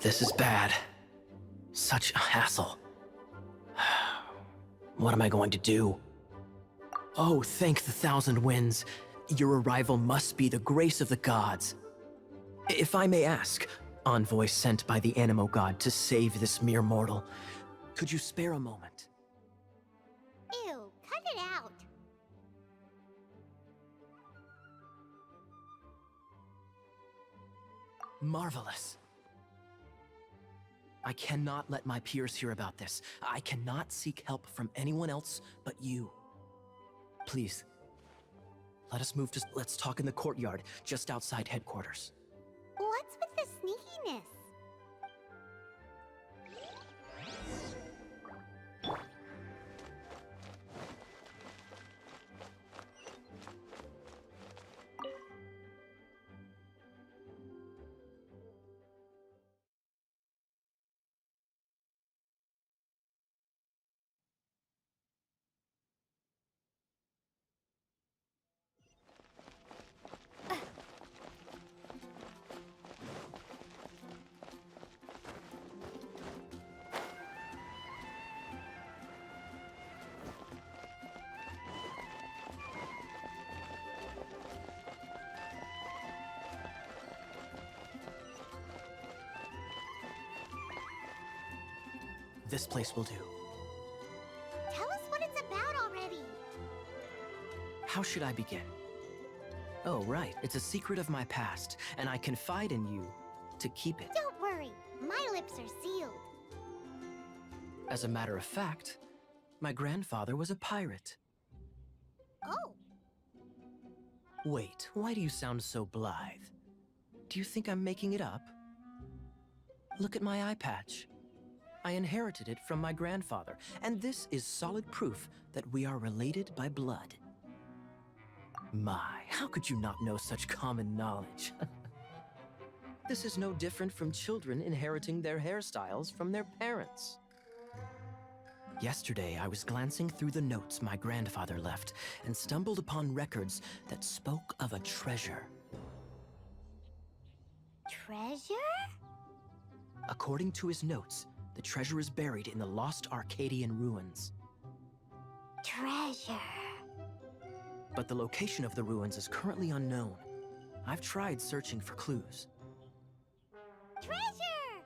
This is bad. Such a hassle. What am I going to do? Oh, thank the thousand winds. Your arrival must be the grace of the gods. If I may ask, envoy sent by the Animo god to save this mere mortal, could you spare a moment? Ew, cut it out. Marvelous. I cannot let my peers hear about this. I cannot seek help from anyone else but you. Please, let's talk in the courtyard, just outside headquarters. What's with the sneakiness? This place will do. Tell us what it's about already. How should I begin? Oh, right. It's a secret of my past, and I confide in you to keep it. Don't worry, my lips are sealed. As a matter of fact, my grandfather was a pirate. Oh, Wait, why do you sound so blithe? Do you think I'm making it up? Look at my eye patch. I inherited it from my grandfather, and this is solid proof that we are related by blood. My, how could you not know such common knowledge? This is no different from children inheriting their hairstyles from their parents. Yesterday, I was glancing through the notes my grandfather left and stumbled upon records that spoke of a treasure. treasure? According to his notes, the treasure is buried in the lost Arcadian ruins. Treasure. But the location of the ruins is currently unknown. I've tried searching for clues. Treasure!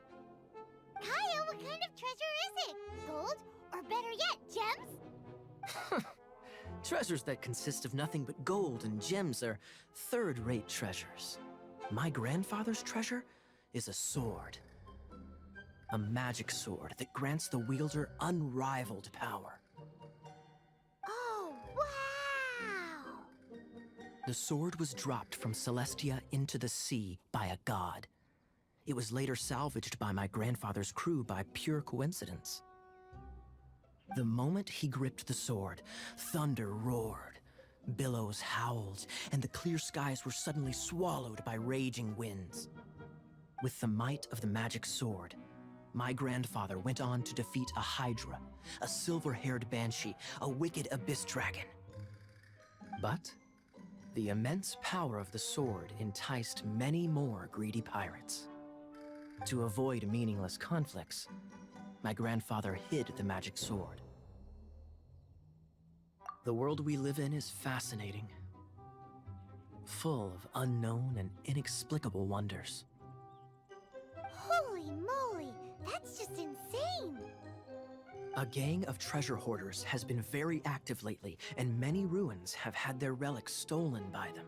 Kaya, what kind of treasure is it? Gold? Or better yet, gems? Treasures that consist of nothing but gold and gems are third-rate treasures. My grandfather's treasure is a sword. A magic sword that grants the wielder unrivaled power. Oh, wow! The sword was dropped from Celestia into the sea by a god. It was later salvaged by my grandfather's crew by pure coincidence. The moment he gripped the sword, thunder roared, billows howled, and the clear skies were suddenly swallowed by raging winds. With the might of the magic sword, my grandfather went on to defeat a hydra, a silver-haired banshee, a wicked abyss dragon. But the immense power of the sword enticed many more greedy pirates. To avoid meaningless conflicts, my grandfather hid the magic sword. The world we live in is fascinating, full of unknown and inexplicable wonders. Holy moly, that's just insane! A gang of treasure hoarders has been very active lately, and many ruins have had their relics stolen by them.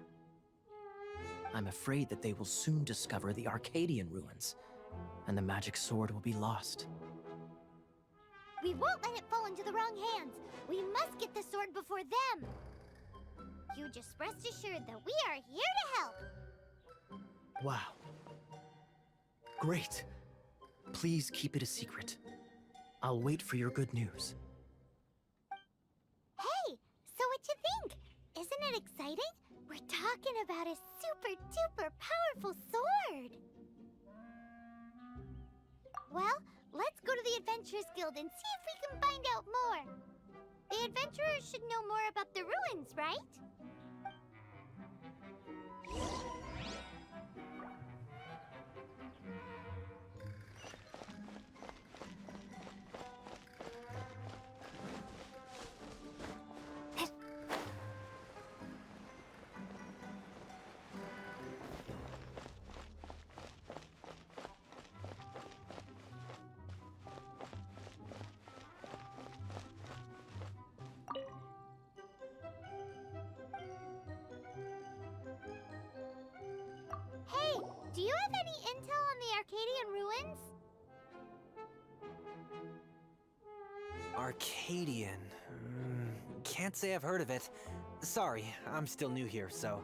I'm afraid that they will soon discover the Arcadian ruins, and the magic sword will be lost. We won't let it fall into the wrong hands. We must get the sword before them. You just rest assured that we are here to help. Wow. Great. Please keep it a secret. I'll wait for your good news. Hey, so what you think? Isn't it exciting? We're talking about a super-duper powerful sword. Well, let's go to the Adventurers Guild and see if we can find out more. The adventurers should know more about the ruins, right? any intel on the Arcadian ruins? Arcadian. Can't say I've heard of it. Sorry, I'm still new here, so...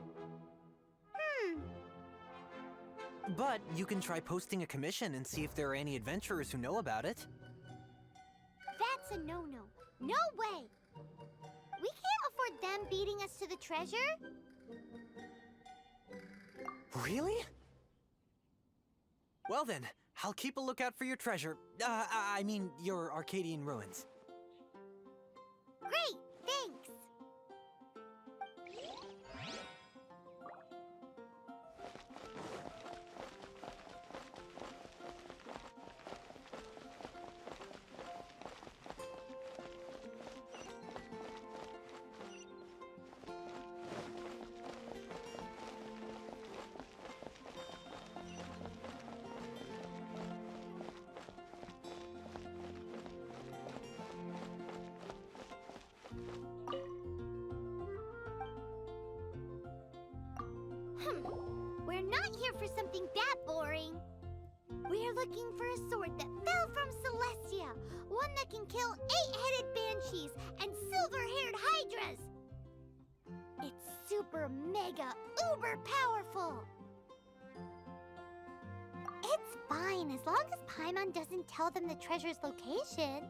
But you can try posting a commission and see if there are any adventurers who know about it. That's a no-no. No way! We can't afford them beating us to the treasure. Really? Well then, I'll keep a lookout for your treasure. I mean, your Arcadian ruins. Great, thanks. We're not here for something that boring. We're looking for a sword that fell from Celestia. One that can kill 8-headed banshees and silver-haired hydras. It's super mega uber powerful. It's fine as long as Paimon doesn't tell them the treasure's location.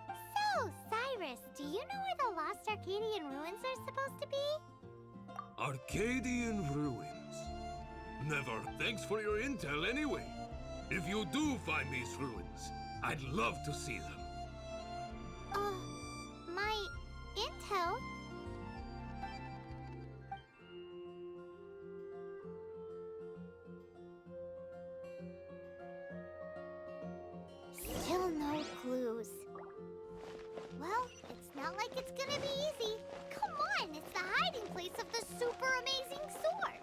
So, Cyrus, do you know where the lost Arcadian ruins are supposed to be? Arcadian ruins. Never. Thanks for your intel anyway. If you do find these ruins, I'd love to see them. My intel? Still no clues. Well, it's not like it's gonna be easy. Come on, it's the hiding place of the super amazing sword.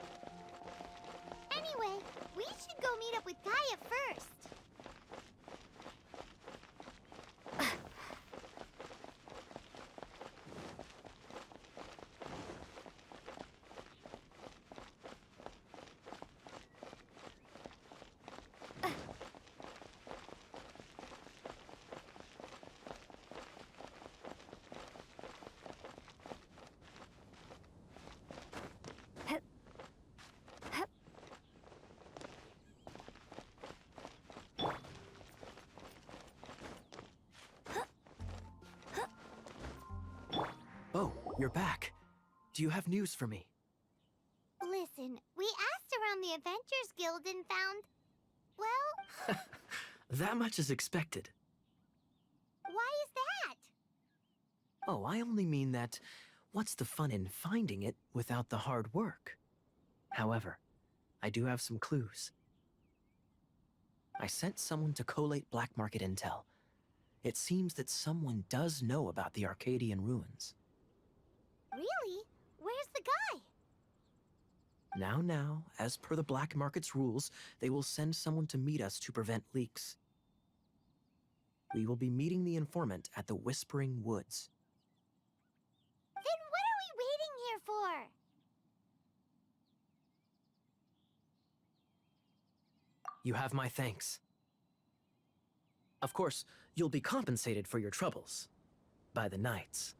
Anyway, we should go meet up with Gaia first. Oh, you're back. Do you have news for me? Listen, we asked around the Adventures Guild and found... well, That much is expected. why is that? Oh, I only mean that what's the fun in finding it without the hard work? However, I do have some clues. I sent someone to collate black market intel. It seems that someone does know about the Arcadian ruins. Really? Where's the guy? Now, as per the black market's rules, they will send someone to meet us to prevent leaks. We will be meeting the informant at the Whispering Woods. Then what are we waiting here for? You have my thanks. Of course, you'll be compensated for your troubles by the knights.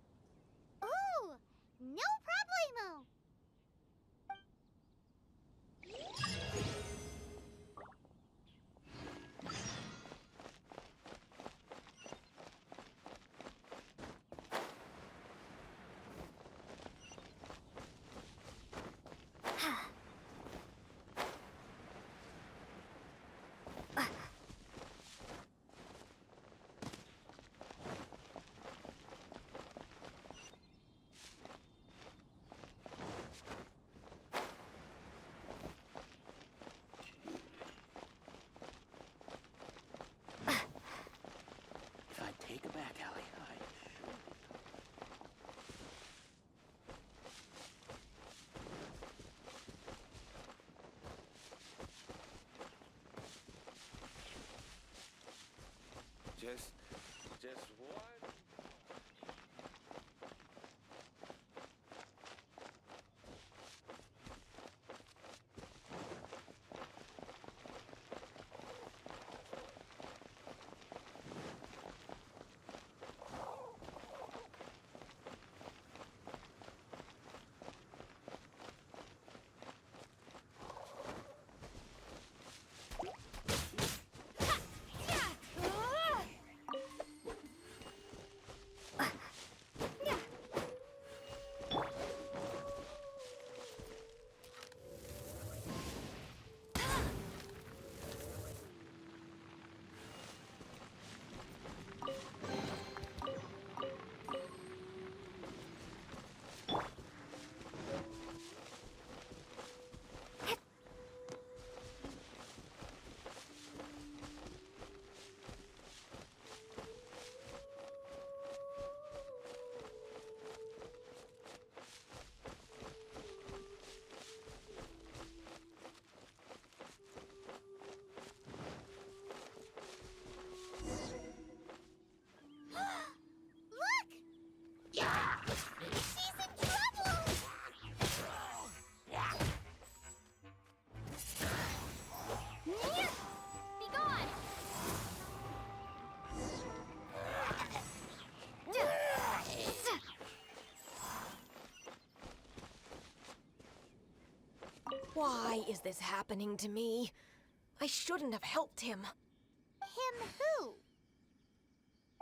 Ooh, no problemo. If I take a back alley, Just one. Why is this happening to me? I shouldn't have helped him. Him who?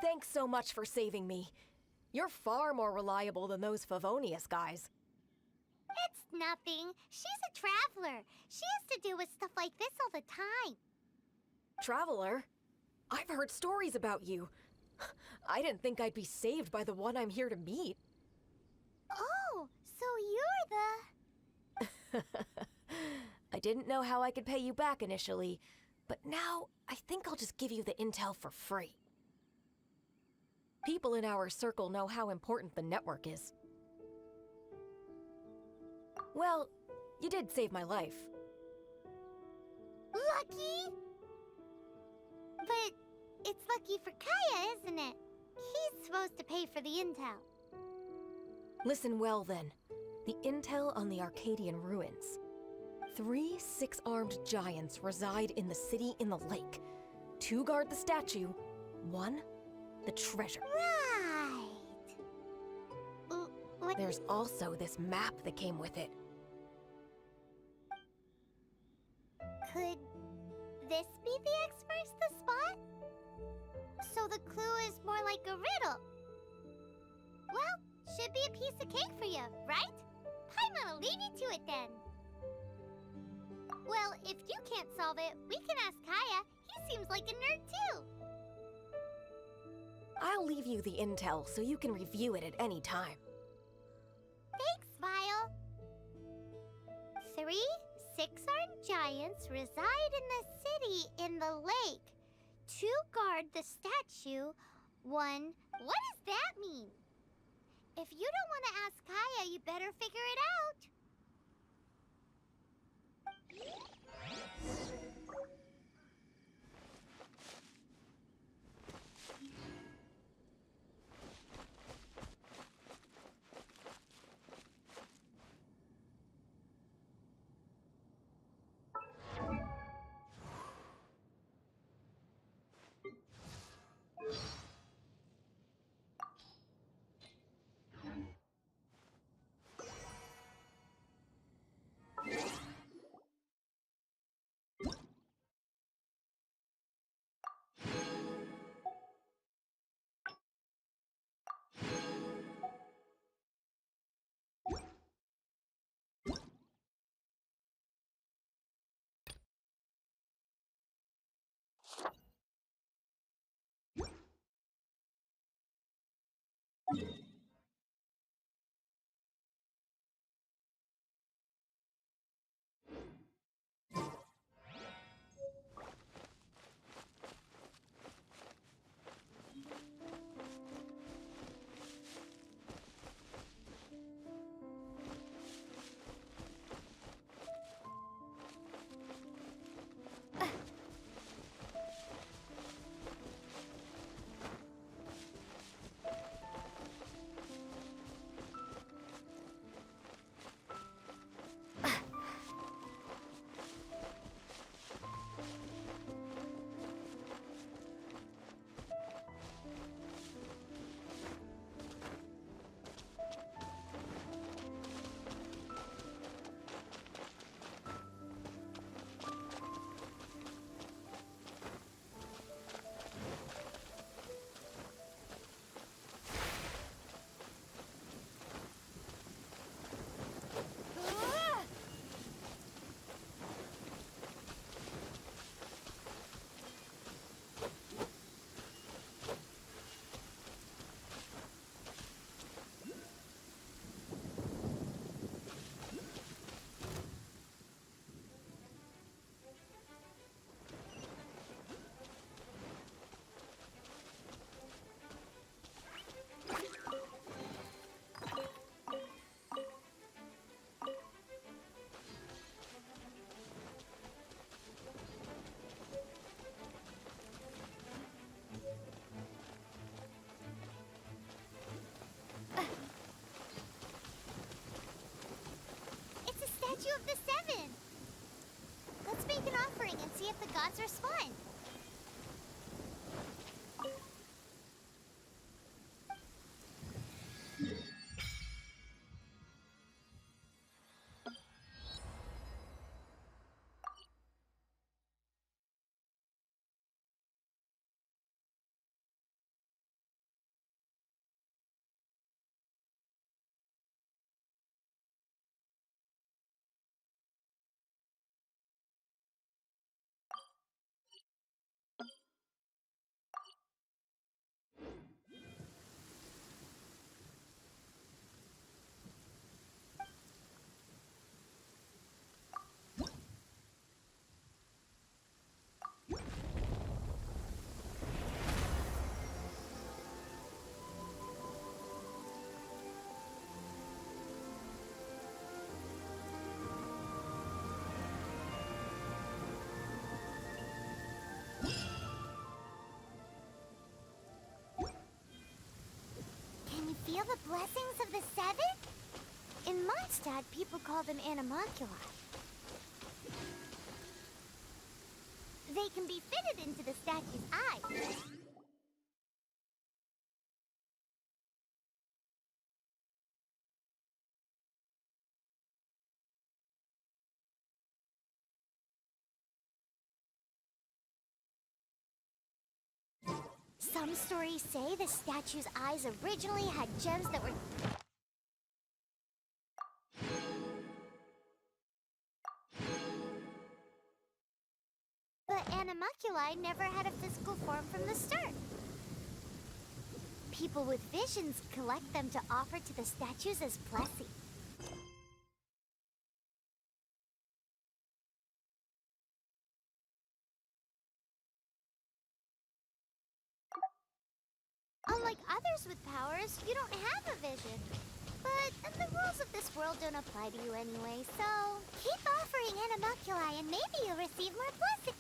Thanks so much for saving me. You're far more reliable than those Favonius guys. It's nothing. She's a traveler. She has to deal with stuff like this all the time. Traveler? I've heard stories about you. I didn't think I'd be saved by the one I'm here to meet. Oh, so you're the... I didn't know how I could pay you back initially, but now I think I'll just give you the intel for free. People in our circle know how important the network is. Well, you did save my life. Lucky? But it's lucky for Kaya, isn't it? He's supposed to pay for the intel. Listen well then. The intel on the Arcadian ruins. 3 six-armed giants reside in the city in the lake. 2 guard the statue, 1 the treasure. Right. What? There's also this map that came with it. Could this be the X-First the spot? So the clue is more like a riddle. Well, should be a piece of cake for you, right? Paimon will leave you to it then. Well, if you can't solve it, we can ask Kaya. He seems like a nerd too. I'll leave you the intel so you can review it at any time. Thanks, Vile. 3 six-armed giants reside in the city in the lake. 2 guard the statue. 1... What does that mean? If you don't want to ask Kaya, you better figure it out. feel the blessings of the seven? In Mondstadt, people call them animalculi. They can be fitted into the statue's eyes. Some stories say the statue's eyes originally had gems that were... But animalculi never had a physical form from the start. People with visions collect them to offer to the statues as blessings. Unlike others with powers, you don't have a vision. But the rules of this world don't apply to you anyway, so keep offering animalculi and maybe you'll receive more blessings.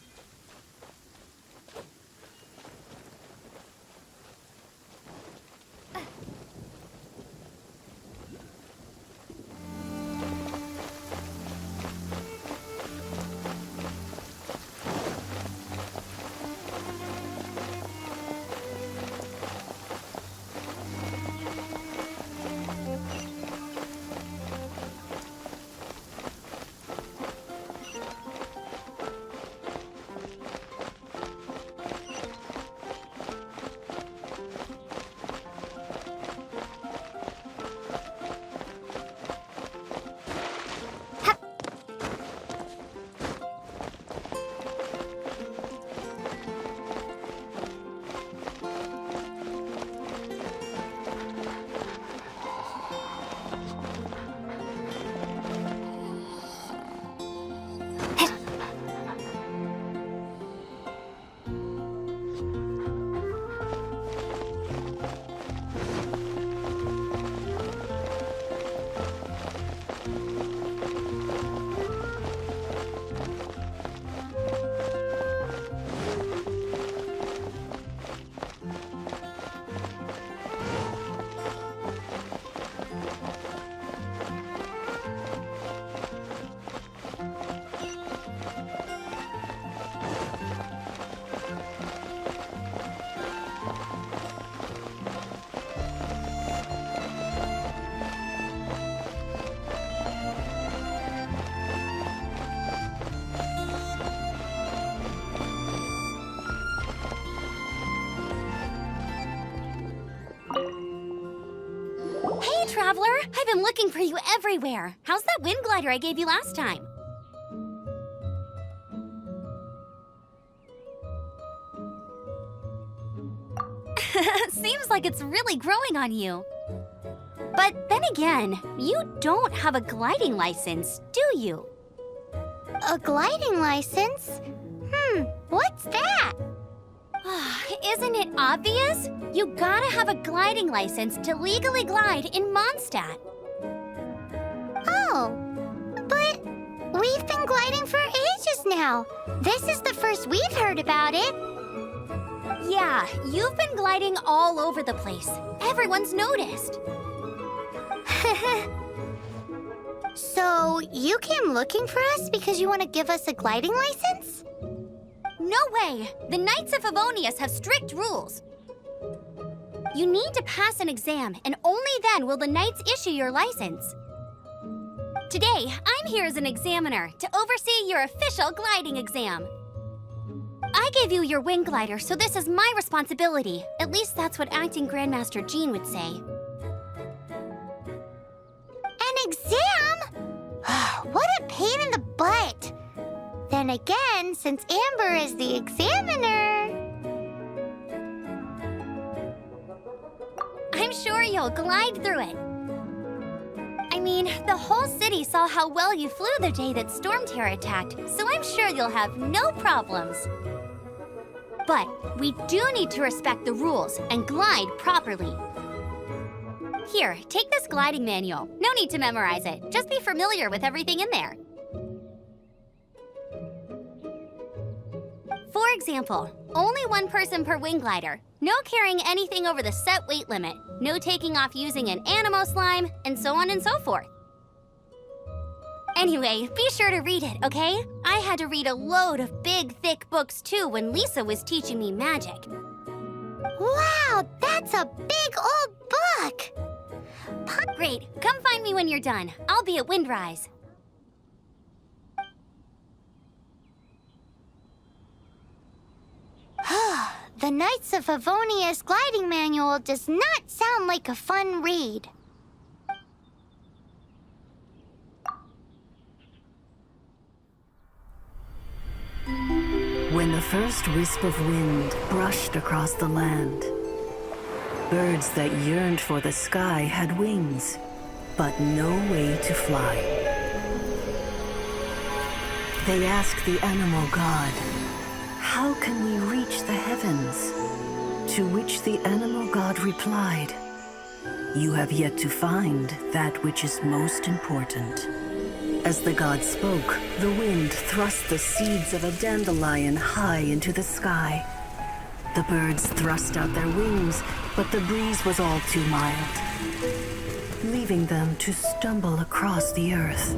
Traveler, I've been looking for you everywhere. How's that wind glider I gave you last time? Seems like it's really growing on you. But then again, you don't have a gliding license, do you? A gliding license? What's that? Isn't it obvious? You gotta have a gliding license to legally glide in Mondstadt. Oh, but we've been gliding for ages now. This is the first we've heard about it. Yeah, you've been gliding all over the place. Everyone's noticed. So, you came looking for us because you want to give us a gliding license? No way! The Knights of Favonius have strict rules. You need to pass an exam, and only then will the Knights issue your license. Today, I'm here as an examiner to oversee your official gliding exam. I gave you your wing glider, so this is my responsibility. At least that's what Acting Grandmaster Jean would say. An exam? What a pain in the butt! Then again, since Amber is the examiner... I'm sure you'll glide through it. I mean, the whole city saw how well you flew the day that Storm Terror attacked, so I'm sure you'll have no problems. But we do need to respect the rules and glide properly. Here, take this gliding manual. No need to memorize it. Just be familiar with everything in there. For example, only one person per wing glider. No carrying anything over the set weight limit, no taking off using an animo slime, and so on and so forth. Anyway, be sure to read it, okay? I had to read a load of big, thick books too when Lisa was teaching me magic. Wow, that's a big old book! Great, come find me when you're done. I'll be at Windrise. The Knights of Favonius gliding manual does not sound like a fun read. When the first wisp of wind brushed across the land, birds that yearned for the sky had wings, but no way to fly. They asked the animal god, "How can we reach the heavens?" To which the animal god replied, "You have yet to find that which is most important." As the god spoke, the wind thrust the seeds of a dandelion high into the sky. The birds thrust out their wings, but the breeze was all too mild, leaving them to stumble across the earth.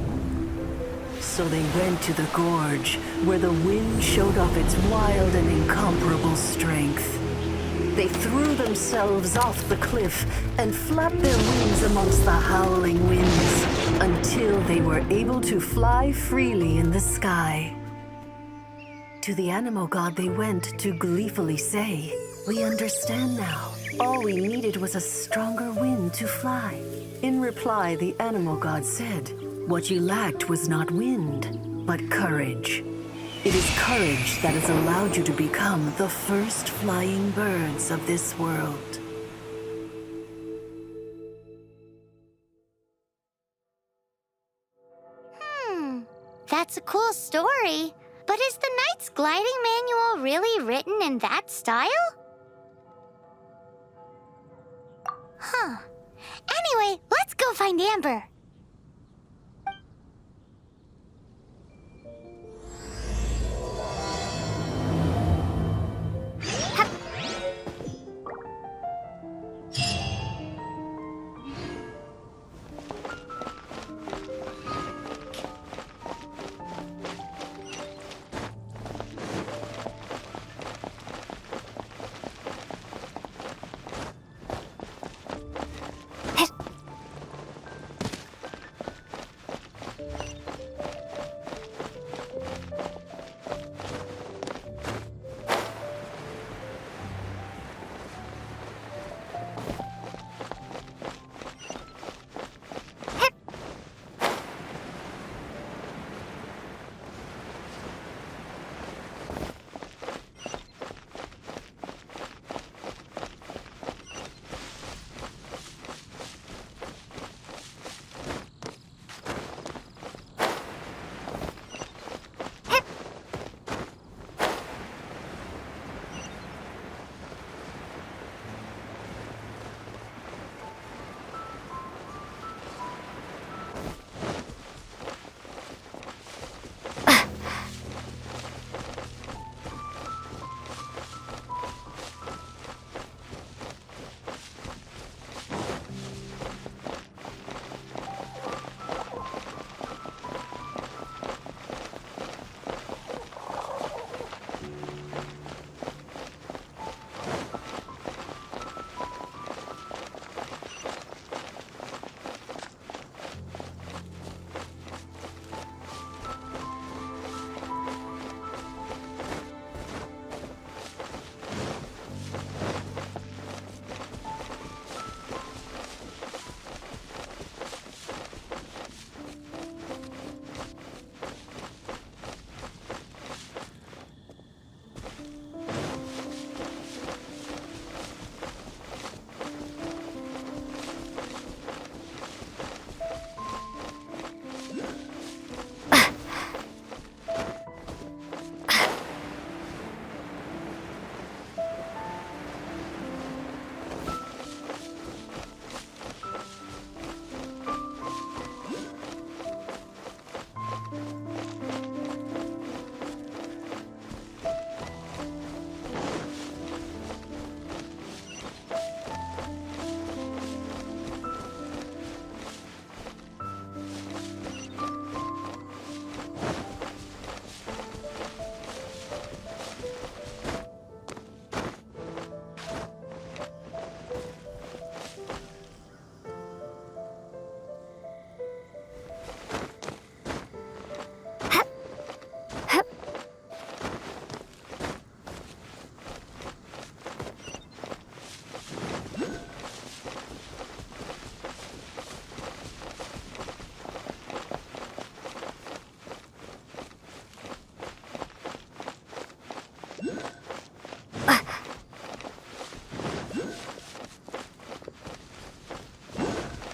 So they went to the gorge, where the wind showed off its wild and incomparable strength. They threw themselves off the cliff and flapped their wings amongst the howling winds until they were able to fly freely in the sky. To the animal god they went to gleefully say, "We understand now. All we needed was a stronger wind to fly." In reply, the animal god said, "What you lacked was not wind, but courage. It is courage that has allowed you to become the first flying birds of this world." That's a cool story. But is the Knight's gliding manual really written in that style? Huh. Anyway, let's go find Amber.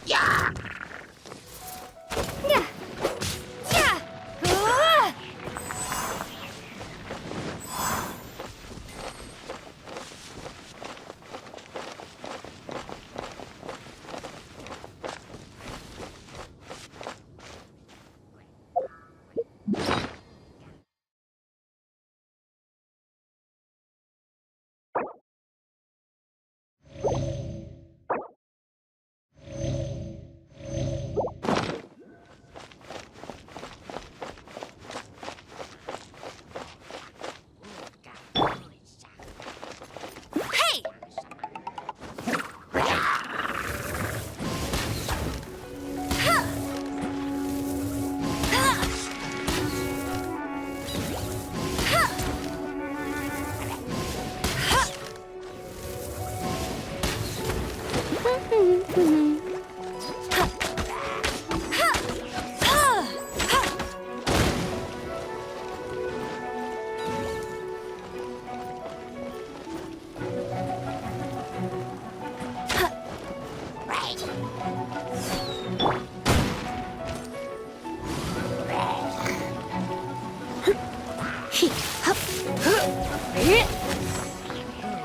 Yeah! Yeah! Yeah! Ah! Hey!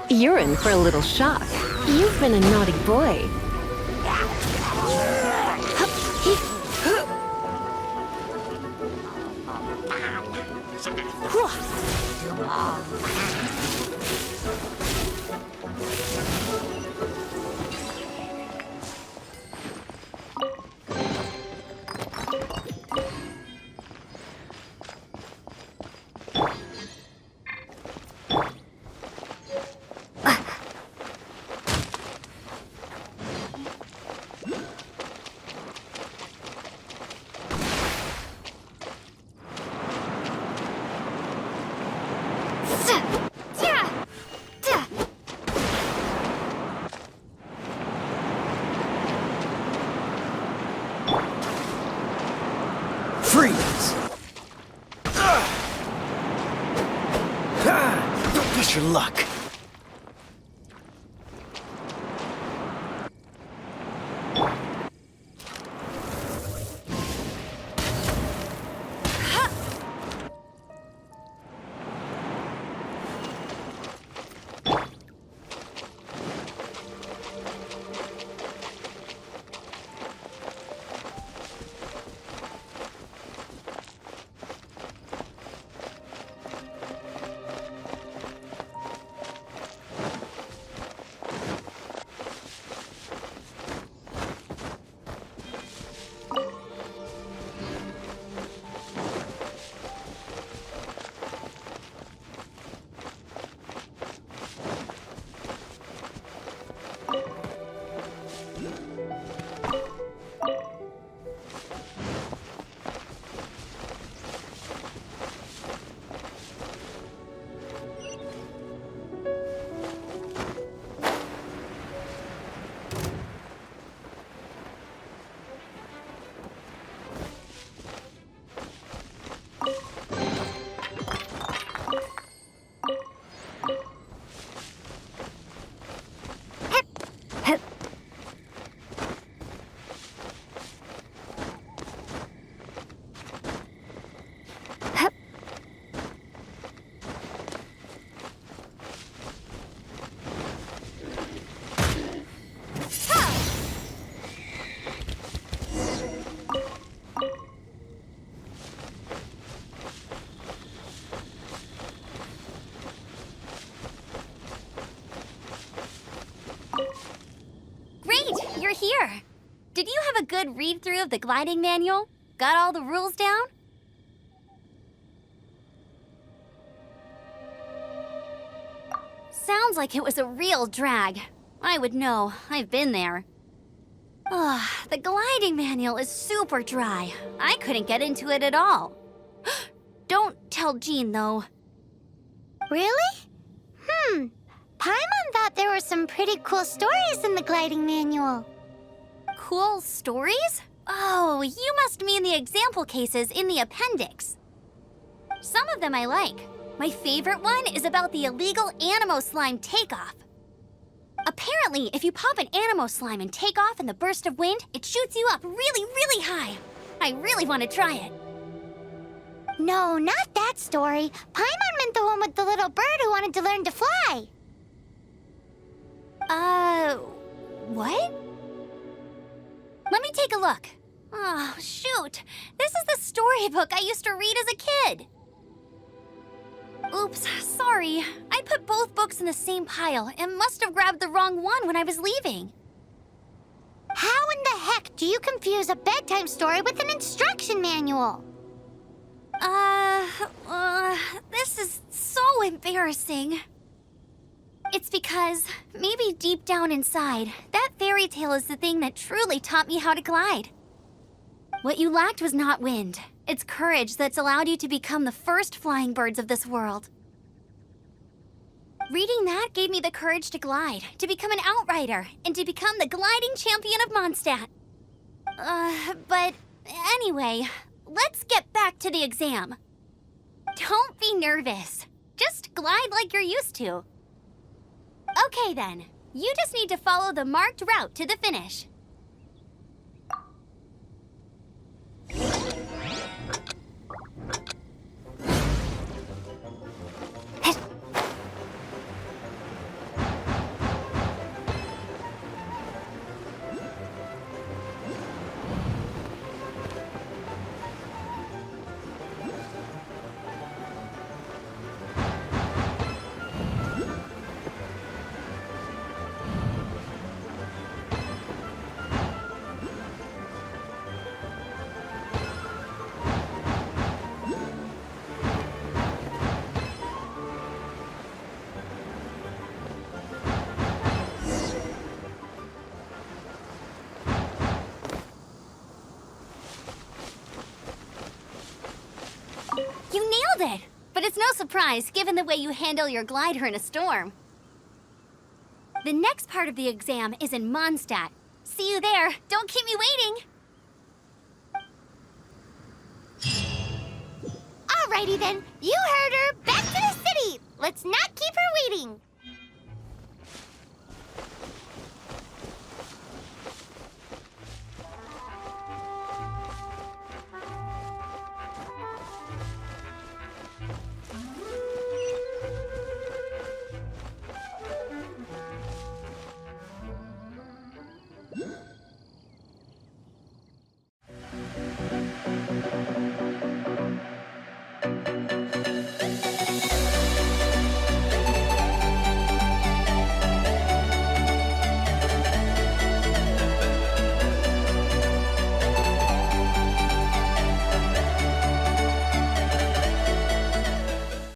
You're in for a little shock. You've been a naughty boy. Freeze! Don't miss your luck. You're here. Did you have a good read-through of the gliding manual? Got all the rules down? Sounds like it was a real drag. I would know. I've been there. The gliding manual is super dry. I couldn't get into it at all. Don't tell Jean, though. Really? Paimon thought there were some pretty cool stories in the gliding manual. Cool stories? Oh, you must mean the example cases in the appendix. Some of them I like. My favorite one is about the illegal Animo slime takeoff. Apparently, if you pop an animo slime and take off in the burst of wind, it shoots you up really, really high. I really want to try it. No, not that story. Paimon meant the one with the little bird who wanted to learn to fly. What? Let me take a look. Oh, shoot. This is the storybook I used to read as a kid. Oops, sorry. I put both books in the same pile and must have grabbed the wrong one when I was leaving. How in the heck do you confuse a bedtime story with an instruction manual? This is so embarrassing. It's because, maybe deep down inside, that fairy tale is the thing that truly taught me how to glide. What you lacked was not wind. It's courage that's allowed you to become the first flying birds of this world. Reading that gave me the courage to glide, to become an outrider, and to become the gliding champion of Mondstadt. But anyway, let's get back to the exam. Don't be nervous. Just glide like you're used to. Okay then, you just need to follow the marked route to the finish. You nailed it! But it's no surprise, given the way you handle your glider in a storm. The next part of the exam is in Mondstadt. See you there. Don't keep me waiting! Alrighty then, you heard her. Back to the city! Let's not keep her waiting!